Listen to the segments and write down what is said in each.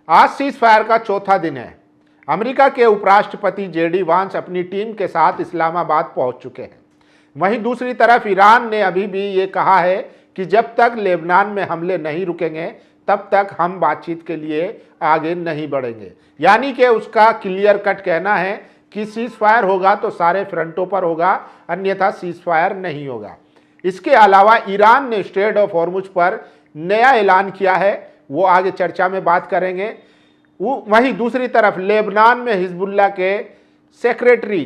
आज cease fire का चौथा दिन है। अमेरिका के उपराष्ट्रपति जेडी वांस अपनी टीम के साथ इस्लामाबाद पहुंच चुके हैं। वहीं दूसरी तरफ ईरान ने अभी भी ये कहा है कि जब तक लेबनान में हमले नहीं रुकेंगे तब तक हम बातचीत के लिए आगे नहीं बढ़ेंगे। यानी कि उसका क्लियर कट कहना है कि सीज फायर होगा तो सारे फ्रंटों पर होगा, अन्यथा सीज फायर नहीं होगा। इसके अलावा ईरान ने स्ट्रेट ऑफ हॉर्मुज पर नया ऐलान किया है, वो आगे चर्चा में बात करेंगे। वहीं दूसरी तरफ लेबनान में हिजबुल्लाह के सेक्रेटरी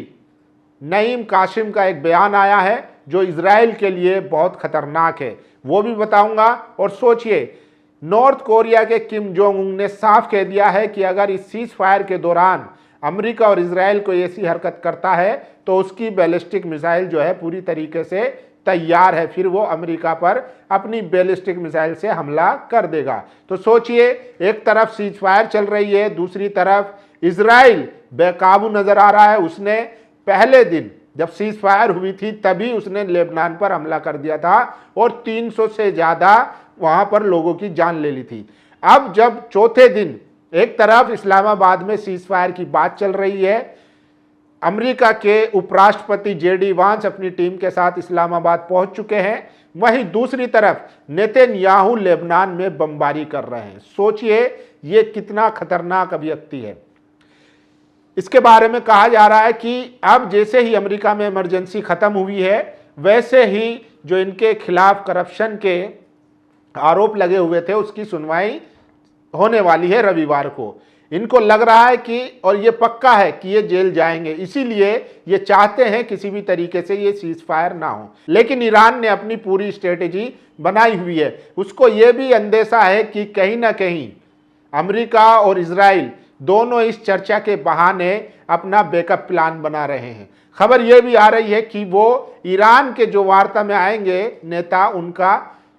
नईम कासिम का एक बयान आया है जो इजराइल के लिए बहुत खतरनाक है, वो भी बताऊंगा। और सोचिए, नॉर्थ कोरिया के किम जोंग उन ने साफ कह दिया है कि अगर इस सीज फायर के दौरान अमेरिका और इजराइल को ऐसी हरकत करता है तो उसकी बैलिस्टिक मिसाइल जो है पूरी तरीके से तैयार है, फिर वो अमेरिका पर अपनी बैलिस्टिक मिसाइल से हमला कर देगा। तो सोचिए, एक तरफ सीज फायर चल रही है, दूसरी तरफ इजराइल बेकाबू नजर आ रहा है। उसने पहले दिन जब सीज फायर हुई थी तभी उसने लेबनान पर हमला कर दिया था और 300 से ज्यादा वहां पर लोगों की जान ले ली थी। अब जब चौथे दिन एक तरफ इस्लामाबाद में सीज फायर की बात चल रही है, अमेरिका के उपराष्ट्रपति जेडी वांस अपनी टीम के साथ इस्लामाबाद पहुंच चुके हैं, वहीं दूसरी तरफ नेतन्याहू लेबनान में बमबारी कर रहे हैं। सोचिए ये कितना खतरनाक अभिव्यक्ति है। इसके बारे में कहा जा रहा है कि अब जैसे ही अमेरिका में इमरजेंसी खत्म हुई है, वैसे ही जो इनके खिलाफ करप्शन के आरोप लगे हुए थे उसकी सुनवाई होने वाली है रविवार को। इनको लग रहा है कि, और ये पक्का है कि ये जेल जाएंगे, इसीलिए ये चाहते हैं किसी भी तरीके से ये सीज फायर ना हो। लेकिन ईरान ने अपनी पूरी स्ट्रेटेजी बनाई हुई है। उसको ये भी अंदेशा है कि कहीं ना कहीं अमेरिका और इजराइल दोनों इस चर्चा के बहाने अपना बैकअप प्लान बना रहे हैं। खबर यह भी आ रही है कि वो ईरान के जो वार्ता में आएंगे नेता,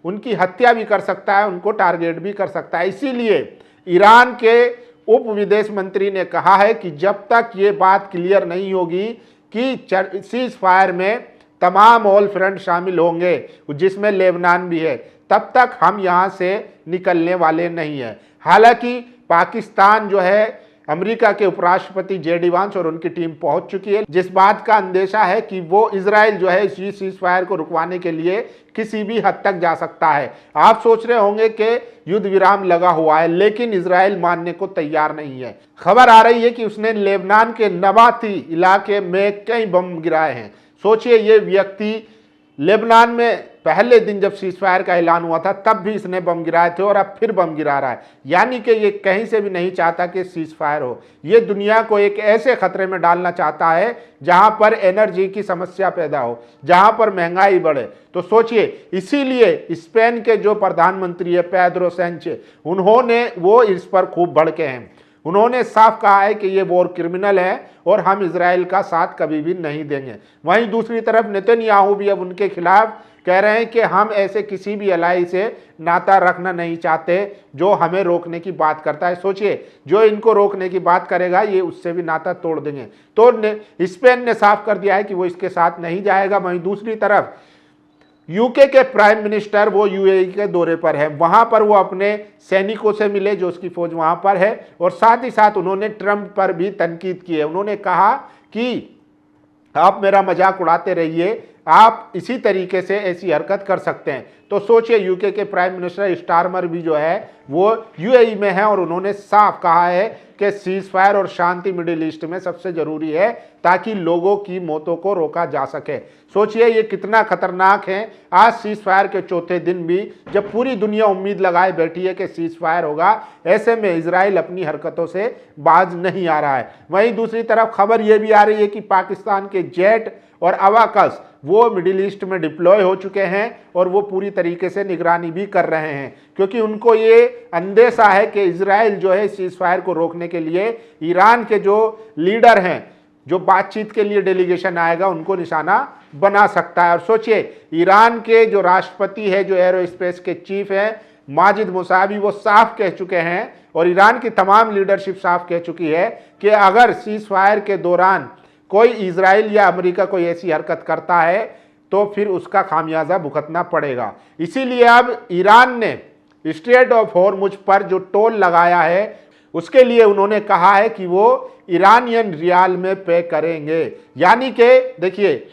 उनकी हत्या भी कर सकता है, उनको टारगेट भी कर सकता है। इसीलिए ईरान के उप विदेश मंत्री ने कहा है कि जब तक ये बात क्लियर नहीं होगी कि सीज फायर में तमाम ऑल फ्रंट शामिल होंगे जिसमें लेबनान भी है, तब तक हम यहाँ से निकलने वाले नहीं हैं। हालांकि पाकिस्तान जो है, अमेरिका के उपराष्ट्रपति जेडी वांस और उनकी टीम पहुंच चुकी है, जिस बात का अंदेशा है कि वो इजराइल जो है इस सीज फायर को रुकवाने के लिए किसी भी हद तक जा सकता है। आप सोच रहे होंगे कि युद्ध विराम लगा हुआ है, लेकिन इजराइल मानने को तैयार नहीं है। खबर आ रही है कि उसने लेबनान के नबाती इलाके में कई बम गिराए हैं। सोचिए, ये व्यक्ति लेबनान में पहले दिन जब सीज फायर का ऐलान हुआ था तब भी इसने बम गिराए थे और अब फिर बम गिरा रहा है। यानी कि ये कहीं से भी नहीं चाहता कि सीज फायर हो। ये दुनिया को एक ऐसे खतरे में डालना चाहता है जहां पर एनर्जी की समस्या पैदा हो, जहां पर महंगाई बढ़े। तो सोचिए, इसीलिए स्पेन के जो प्रधानमंत्री है पेड्रो सैंचेज, वो इस पर खूब भड़के हैं। उन्होंने साफ कहा है कि ये वॉर क्रिमिनल है और हम इजराइल का साथ कभी भी नहीं देंगे। वहीं दूसरी तरफ नेतन्याहू भी अब उनके खिलाफ कह रहे हैं कि हम ऐसे किसी भी अलाई से नाता रखना नहीं चाहते जो हमें रोकने की बात करता है। सोचिए, जो इनको रोकने की बात करेगा ये उससे भी नाता तोड़ देंगे। तो स्पेन ने साफ कर दिया है कि वो इसके साथ नहीं जाएगा। वहीं दूसरी तरफ यूके के प्राइम मिनिस्टर वो यूएई के दौरे पर है, वहां पर वो अपने सैनिकों से मिले जो उसकी फौज वहां पर है, और साथ ही साथ उन्होंने ट्रंप पर भी तनकीद की है। उन्होंने कहा कि आप मेरा मजाक उड़ाते रहिए, आप इसी तरीके से ऐसी हरकत कर सकते हैं। तो सोचिए, यूके के प्राइम मिनिस्टर स्टारमर भी जो है वो यूएई में है और उन्होंने साफ कहा है कि सीज फायर और शांति मिडिल ईस्ट में सबसे जरूरी है ताकि लोगों की मौतों को रोका जा सके। सोचिए ये कितना खतरनाक है। आज सीज फायर के चौथे दिन भी जब पूरी दुनिया उम्मीद लगाए बैठी है कि सीज फायर होगा, ऐसे में इजराइल अपनी हरकतों से बाज नहीं आ रहा है। वहीं दूसरी तरफ खबर यह भी आ रही है कि पाकिस्तान के जेट और अवाकस वो मिडिल ईस्ट में डिप्लॉय हो चुके हैं और वो पूरी तरीके से निगरानी भी कर रहे हैं, क्योंकि उनको ये अंदेशा है कि इजराइल जो है सीज फायर को रोकने के लिए ईरान के जो लीडर हैं, जो बातचीत के लिए डेलीगेशन आएगा, उनको निशाना बना सकता है। और सोचिए, ईरान के जो राष्ट्रपति है, जो एरोस्पेस के चीफ हैं माजिद मुसावी, वो साफ कह चुके हैं और ईरान की तमाम लीडरशिप साफ कह चुकी है कि अगर सीज फायर के दौरान कोई इजराइल या अमेरिका कोई ऐसी हरकत करता है तो फिर उसका खामियाजा भुगतना पड़ेगा। इसीलिए अब ईरान ने स्ट्रेट ऑफ हॉर्मुज पर जो टोल लगाया है उसके लिए उन्होंने कहा है कि वो ईरानियन रियाल में पे करेंगे। यानी कि देखिए,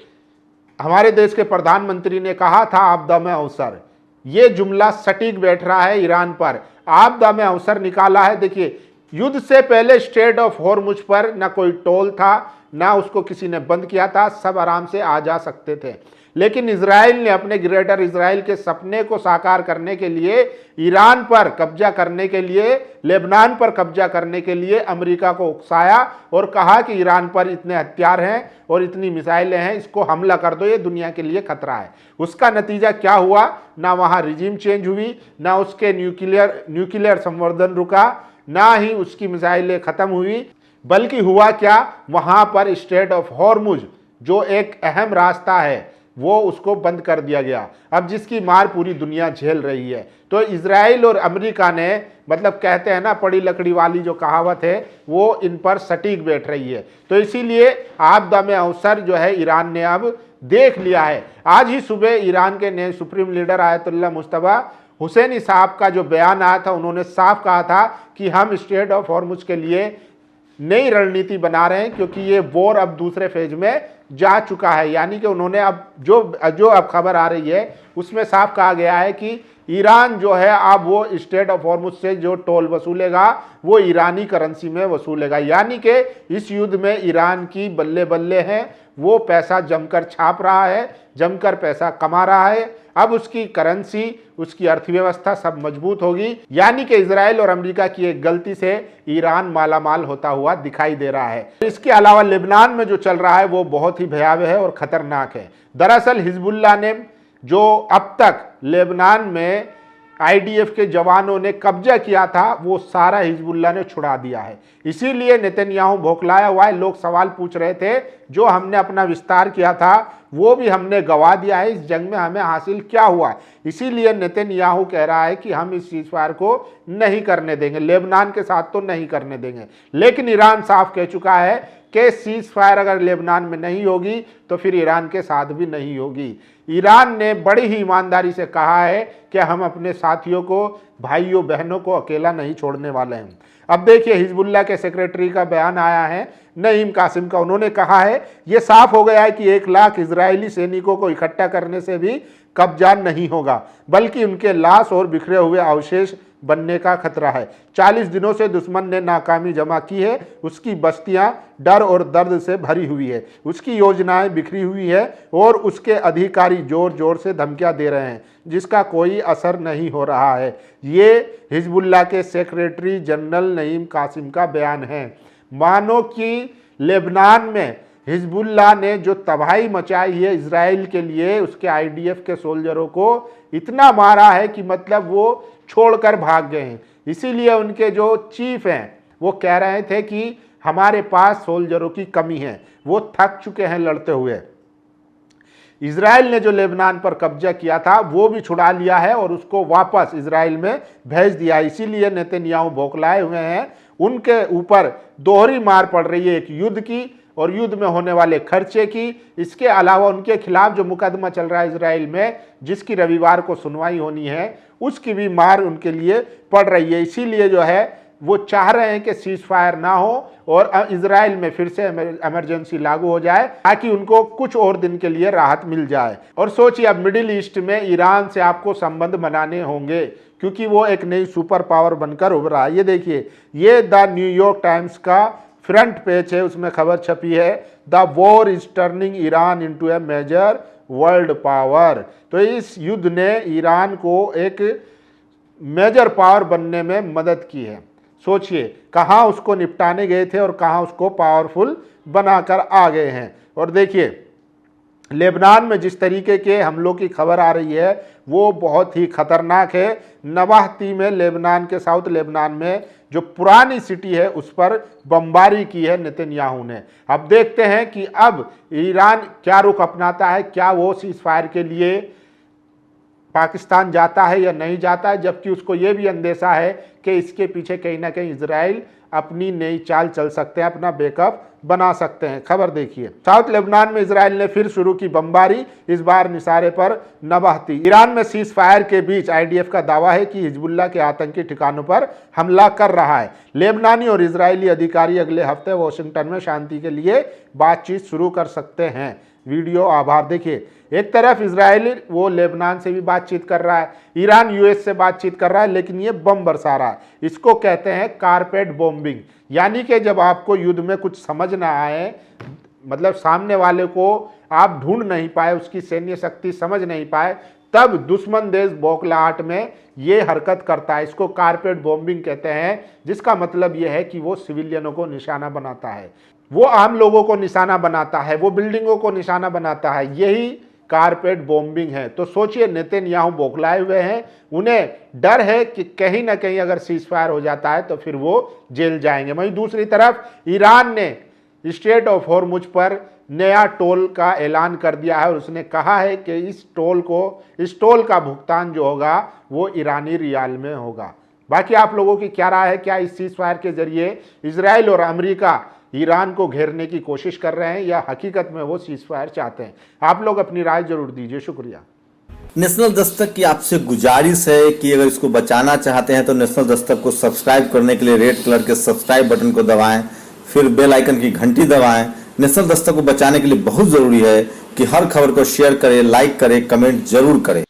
हमारे देश के प्रधानमंत्री ने कहा था आपदा में अवसर, ये जुमला सटीक बैठ रहा है ईरान पर। आपदा में अवसर निकाला है। देखिए, युद्ध से पहले स्ट्रेट ऑफ हॉर्मुज पर ना कोई टोल था, ना उसको किसी ने बंद किया था, सब आराम से आ जा सकते थे। लेकिन इजराइल ने अपने ग्रेटर इजराइल के सपने को साकार करने के लिए, ईरान पर कब्जा करने के लिए, लेबनान पर कब्जा करने के लिए अमेरिका को उकसाया और कहा कि ईरान पर इतने हथियार हैं और इतनी मिसाइलें हैं, इसको हमला कर दो, ये दुनिया के लिए खतरा है। उसका नतीजा क्या हुआ? ना वहाँ रिजीम चेंज हुई, ना उसके न्यूक्लियर संवर्धन रुका, ना ही उसकी मिसाइलें खत्म हुई, बल्कि हुआ क्या, वहां पर स्ट्रेट ऑफ हॉर्मुज जो एक अहम रास्ता है वो उसको बंद कर दिया गया। अब जिसकी मार पूरी दुनिया झेल रही है। तो इजराइल और अमेरिका ने, मतलब कहते हैं ना, पड़ी लकड़ी वाली जो कहावत है, वो इन पर सटीक बैठ रही है। तो इसीलिए आपदा में अवसर जो है ईरान ने अब देख लिया है। आज ही सुबह ईरान के नए supreme leader Ayatollah Mustafa Hosseini साहब का जो बयान आया था, उन्होंने साफ कहा था कि हम स्ट्रेट ऑफ हॉर्मुज के लिए नई रणनीति बना रहे हैं, क्योंकि ये वॉर अब दूसरे फेज में जा चुका है। यानी कि उन्होंने अब जो अब खबर आ रही है उसमें साफ कहा गया है कि ईरान जो है अब वो स्ट्रेट ऑफ हॉर्मुज से जो टोल वसूलेगा वो ईरानी करेंसी में वसूलेगा। यानी कि इस युद्ध में ईरान की बल्ले बल्ले हैं, वो पैसा जमकर छाप रहा है, जमकर पैसा कमा रहा है। अब उसकी करेंसी, उसकी अर्थव्यवस्था सब मजबूत होगी। यानी कि इजराइल और अमेरिका की एक गलती से ईरान मालामाल होता हुआ दिखाई दे रहा है। इसके अलावा लेबनान में जो चल रहा है वो बहुत ही भयावह है और खतरनाक है। दरअसल हिजबुल्लाह ने जो अब तक लेबनान में आईडीएफ के जवानों ने कब्जा किया था, वो सारा हिजबुल्लाह ने छुड़ा दिया है। इसीलिए नेतन्याहू भौखलाया हुआ है। लोग सवाल पूछ रहे थे, जो हमने अपना विस्तार किया था वो भी हमने गवा दिया है, इस जंग में हमें हासिल क्या हुआ? इसीलिए नेतन्याहू कह रहा है कि हम इस सीज़फायर को नहीं करने देंगे, लेबनान के साथ तो नहीं करने देंगे। लेकिन ईरान साफ कह चुका है कि सीज़फायर अगर लेबनान में नहीं होगी तो फिर ईरान के साथ भी नहीं होगी। ईरान ने बड़ी ही ईमानदारी से कहा है कि हम अपने साथियों को, भाइयों बहनों को अकेला नहीं छोड़ने वाले हैं। अब देखिए, हिजबुल्लाह के सेक्रेटरी का बयान आया है, नईम कासिम का। उन्होंने कहा है ये साफ हो गया है कि 1 लाख इजरायली सैनिकों को इकट्ठा करने से भी कब्जा नहीं होगा, बल्कि उनके लाश और बिखरे हुए अवशेष बनने का खतरा है। 40 दिनों से दुश्मन ने नाकामी जमा की है, उसकी बस्तियां डर और दर्द से भरी हुई है, उसकी योजनाएं बिखरी हुई है और उसके अधिकारी जोर जोर से धमकियां दे रहे हैं, जिसका कोई असर नहीं हो रहा है। ये हिजबुल्लाह के सेक्रेटरी जनरल नईम कासिम का बयान है। मानो कि लेबनान में हिजबुल्लाह ने जो तबाही मचाई है इजराइल के लिए, उसके आईडीएफ के सोल्जरों को इतना मारा है कि मतलब वो छोड़कर भाग गए हैं। इसीलिए उनके जो चीफ हैं वो कह रहे थे कि हमारे पास सोल्जरों की कमी है, वो थक चुके हैं लड़ते हुए। इजराइल ने जो लेबनान पर कब्जा किया था वो भी छुड़ा लिया है और उसको वापस इजराइल में भेज दिया। इसीलिए नेतन्याहू बौखलाए हुए हैं। उनके ऊपर दोहरी मार पड़ रही है, एक युद्ध की और युद्ध में होने वाले खर्चे की। इसके अलावा उनके खिलाफ जो मुकदमा चल रहा है इजराइल में, जिसकी रविवार को सुनवाई होनी है, उसकी भी मार उनके लिए पड़ रही है। इसीलिए जो है वो चाह रहे हैं कि सीज फायर ना हो और इजराइल में फिर से इमरजेंसी लागू हो जाए, ताकि उनको कुछ और दिन के लिए राहत मिल जाए। और सोचिए, अब मिडिल ईस्ट में ईरान से आपको संबंध बनाने होंगे, क्योंकि वो एक नई सुपर पावर बनकर उभरा है। ये देखिए, ये द न्यूयॉर्क टाइम्स का फ्रंट पेज है, उसमें खबर छपी है, the war is turning Iran into a major world power. तो इस युद्ध ने ईरान को एक मेजर पावर बनने में मदद की है। सोचिए, कहाँ उसको निपटाने गए थे और कहाँ उसको पावरफुल बनाकर आ गए हैं। और देखिए, लेबनान में जिस तरीके के हमलों की खबर आ रही है वो बहुत ही खतरनाक है। नवाहती में, लेबनान के साउथ लेबनान में जो पुरानी सिटी है उस पर बमबारी की है नेतन्याहू ने। अब देखते हैं कि अब ईरान क्या रुख अपनाता है, क्या वो सीज फायर के लिए पाकिस्तान जाता है या नहीं जाता है, जबकि उसको ये भी अंदेशा है कि इसके पीछे कहीं ना कहीं इजराइल अपनी नई चाल चल सकते हैं, अपना बैकअप बना सकते हैं। खबर देखिए, साउथ लेबनान में इजराइल ने फिर शुरू की बमबारी, इस बार निशाने पर नवाहती। ईरान में सीज फायर के बीच आईडीएफ का दावा है कि हिजबुल्लाह के आतंकी ठिकानों पर हमला कर रहा है। लेबनानी और इजरायली अधिकारी अगले हफ्ते वॉशिंगटन में शांति के लिए बातचीत शुरू कर सकते हैं। वीडियो आभार देखिए, एक तरफ इजराइल वो लेबनान से भी बातचीत कर रहा है, ईरान यूएस से बातचीत कर रहा है, लेकिन ये बम बरसा रहा है। इसको कहते हैं कारपेट बॉम्बिंग, यानी कि जब आपको युद्ध में कुछ समझ ना आए, मतलब सामने वाले को आप ढूंढ नहीं पाए, उसकी सैन्य शक्ति समझ नहीं पाए, तब दुश्मन देश बौखलाहट में ये हरकत करता है। इसको कारपेट बॉम्बिंग कहते हैं, जिसका मतलब ये है कि वो सिविलियनों को निशाना बनाता है, वो आम लोगों को निशाना बनाता है, वो बिल्डिंगों को निशाना बनाता है। यही कारपेट बॉम्बिंग है। तो सोचिए, नेतन्याहू बौखलाए हुए हैं, उन्हें डर है कि कहीं ना कहीं अगर सीज फायर हो जाता है तो फिर वो जेल जाएंगे। वहीं दूसरी तरफ ईरान ने स्ट्रेट ऑफ हॉर्मुज पर नया टोल का ऐलान कर दिया है और उसने कहा है कि इस टोल का भुगतान जो होगा वो ईरानी रियाल में होगा। बाकी आप लोगों की क्या राय है? क्या इस सीज फायर के जरिए इजराइल और अमेरिका ईरान को घेरने की कोशिश कर रहे हैं या हकीकत में वो सीज फायर चाहते हैं? आप लोग अपनी राय जरूर दीजिए। शुक्रिया। नेशनल दस्तक की आपसे गुजारिश है कि अगर इसको बचाना चाहते हैं तो नेशनल दस्तक को सब्सक्राइब करने के लिए रेड कलर के सब्सक्राइब बटन को दबाएं, फिर बेल आइकन की घंटी दबाएं। नेशनल दस्तक को बचाने के लिए बहुत जरूरी है कि हर खबर को शेयर करें, लाइक करें, कमेंट जरूर करें।